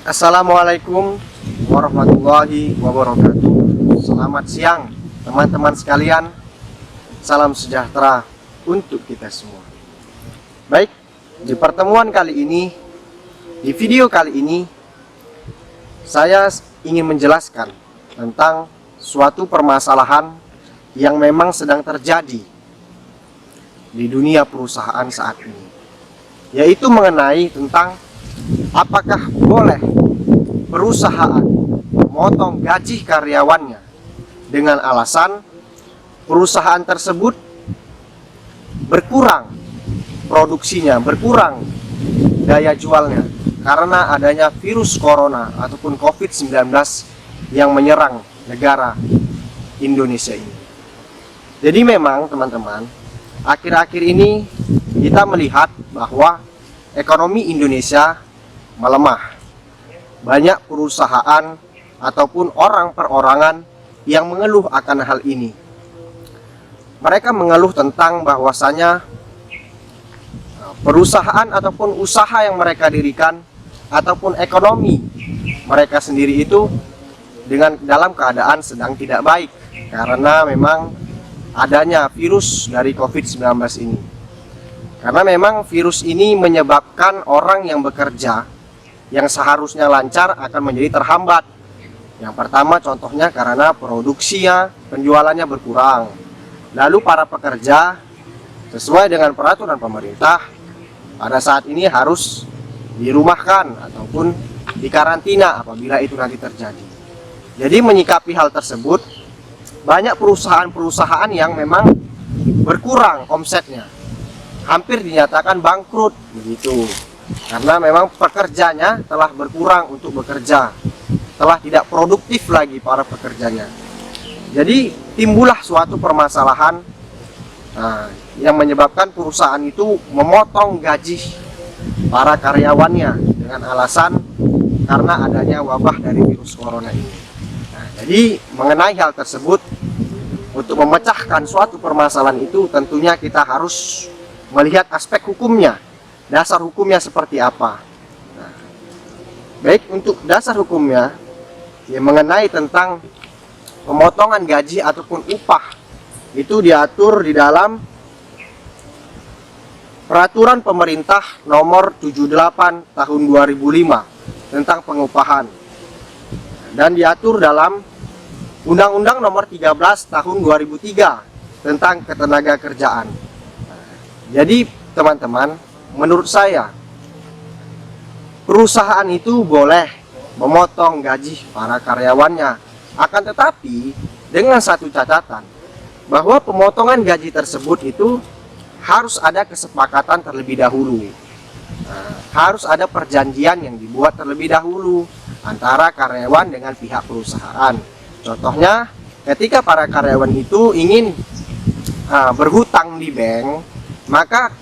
Assalamualaikum warahmatullahi wabarakatuh. Selamat siang teman-teman sekalian. Salam sejahtera untuk kita semua. Baik, di pertemuan kali ini, di video kali ini, saya ingin menjelaskan tentang suatu permasalahan yang memang sedang terjadi di dunia perusahaan saat ini, yaitu mengenai tentang apakah boleh perusahaan memotong gaji karyawannya dengan alasan perusahaan tersebut berkurang produksinya, berkurang daya jualnya karena adanya virus corona ataupun COVID-19 yang menyerang negara Indonesia ini. Jadi memang teman-teman, akhir-akhir ini kita melihat bahwa ekonomi Indonesia melemah. Banyak perusahaan ataupun orang perorangan yang mengeluh akan hal ini. Mereka mengeluh tentang bahwasanya perusahaan ataupun usaha yang mereka dirikan ataupun ekonomi mereka sendiri itu dalam keadaan sedang tidak baik karena memang adanya virus dari COVID-19 ini. Karena memang virus ini menyebabkan orang yang bekerja yang seharusnya lancar akan menjadi terhambat. Yang pertama contohnya karena produksinya, penjualannya berkurang. Lalu para pekerja sesuai dengan peraturan pemerintah pada saat ini harus dirumahkan ataupun dikarantina apabila itu nanti terjadi. Jadi menyikapi hal tersebut, banyak perusahaan-perusahaan yang memang berkurang omsetnya, hampir dinyatakan bangkrut begitu. Karena memang pekerjanya telah berkurang untuk bekerja, telah tidak produktif lagi para pekerjanya. Jadi timbullah suatu permasalahan yang menyebabkan perusahaan itu memotong gaji para karyawannya dengan alasan karena adanya wabah dari virus corona ini. Jadi mengenai hal tersebut, untuk memecahkan suatu permasalahan itu tentunya kita harus melihat aspek hukumnya, dasar hukumnya seperti apa. Baik, untuk dasar hukumnya yang mengenai tentang pemotongan gaji ataupun upah itu diatur di dalam peraturan pemerintah nomor 78 tahun 2005 tentang pengupahan, dan diatur dalam Undang-Undang nomor 13 tahun 2003 tentang ketenaga kerjaan. Jadi teman-teman, menurut saya perusahaan itu boleh memotong gaji para karyawannya, akan tetapi dengan satu catatan, bahwa pemotongan gaji tersebut itu harus ada kesepakatan terlebih dahulu. Harus ada perjanjian yang dibuat terlebih dahulu antara karyawan dengan pihak perusahaan. Contohnya ketika para karyawan itu ingin berhutang di bank, maka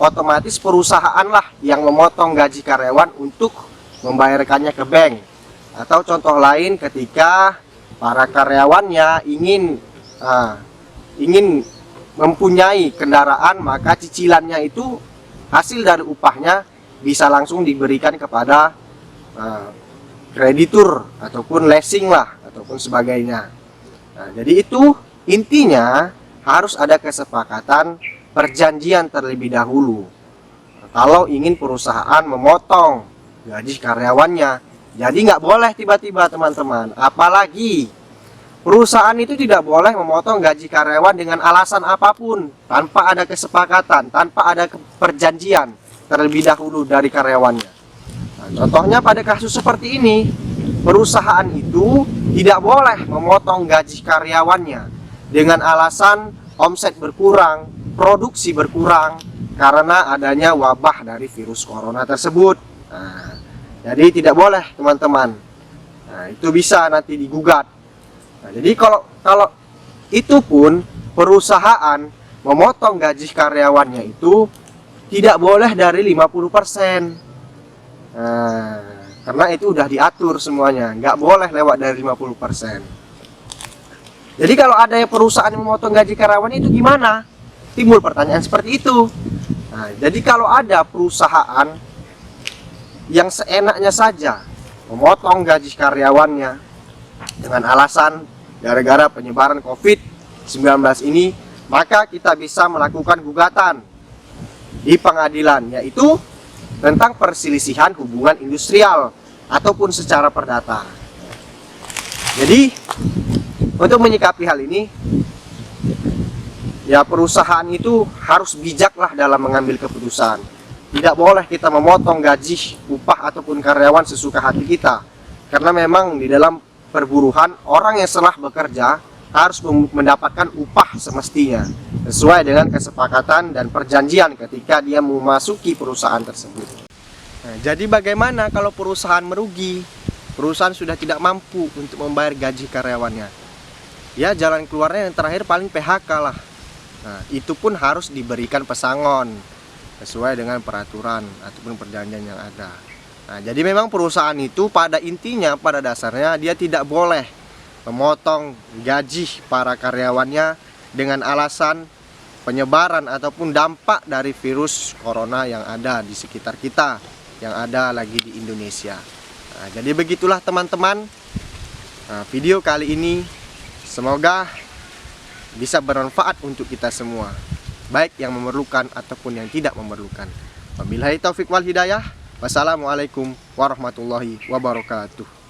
otomatis perusahaanlah yang memotong gaji karyawan untuk membayarkannya ke bank. Atau contoh lain, ketika para karyawannya ingin mempunyai kendaraan, maka cicilannya itu hasil dari upahnya bisa langsung diberikan kepada kreditur ataupun leasing lah ataupun sebagainya. Jadi itu intinya harus ada kesepakatan, perjanjian terlebih dahulu kalau ingin perusahaan memotong gaji karyawannya. Jadi nggak boleh tiba-tiba teman-teman, apalagi perusahaan itu tidak boleh memotong gaji karyawan dengan alasan apapun tanpa ada kesepakatan, tanpa ada perjanjian terlebih dahulu dari karyawannya. Contohnya pada kasus seperti ini, perusahaan itu tidak boleh memotong gaji karyawannya dengan alasan omset berkurang, produksi berkurang karena adanya wabah dari virus corona tersebut. Jadi tidak boleh teman-teman. Itu bisa nanti digugat. Jadi kalau itu pun perusahaan memotong gaji karyawannya itu tidak boleh dari 50%. Karena itu udah diatur semuanya, nggak boleh lewat dari 50%. Jadi kalau ada perusahaan yang memotong gaji karyawan itu gimana? Timbul pertanyaan seperti itu. Jadi kalau ada perusahaan yang seenaknya saja memotong gaji karyawannya dengan alasan gara-gara penyebaran COVID-19 ini, maka kita bisa melakukan gugatan di pengadilan, yaitu tentang perselisihan hubungan industrial ataupun secara perdata. Jadi untuk menyikapi hal ini, ya perusahaan itu harus bijaklah dalam mengambil keputusan. Tidak boleh kita memotong gaji, upah ataupun karyawan sesuka hati kita, karena memang di dalam perburuhan orang yang setelah bekerja harus mendapatkan upah semestinya sesuai dengan kesepakatan dan perjanjian ketika dia memasuki perusahaan tersebut. Nah, jadi bagaimana kalau perusahaan merugi? Perusahaan sudah tidak mampu untuk membayar gaji karyawannya. Ya, jalan keluarnya yang terakhir paling PHK lah. Nah, itu pun harus diberikan pesangon sesuai dengan peraturan ataupun perjanjian yang ada. Nah, jadi memang perusahaan itu pada intinya, pada dasarnya dia tidak boleh memotong gaji para karyawannya dengan alasan penyebaran ataupun dampak dari virus corona yang ada di sekitar kita, yang ada lagi di Indonesia. Nah, jadi begitulah teman-teman, video kali ini semoga bisa bermanfaat untuk kita semua, baik yang memerlukan ataupun yang tidak memerlukan. Wabillahi taufik wal hidayah. Wassalamualaikum warahmatullahi wabarakatuh.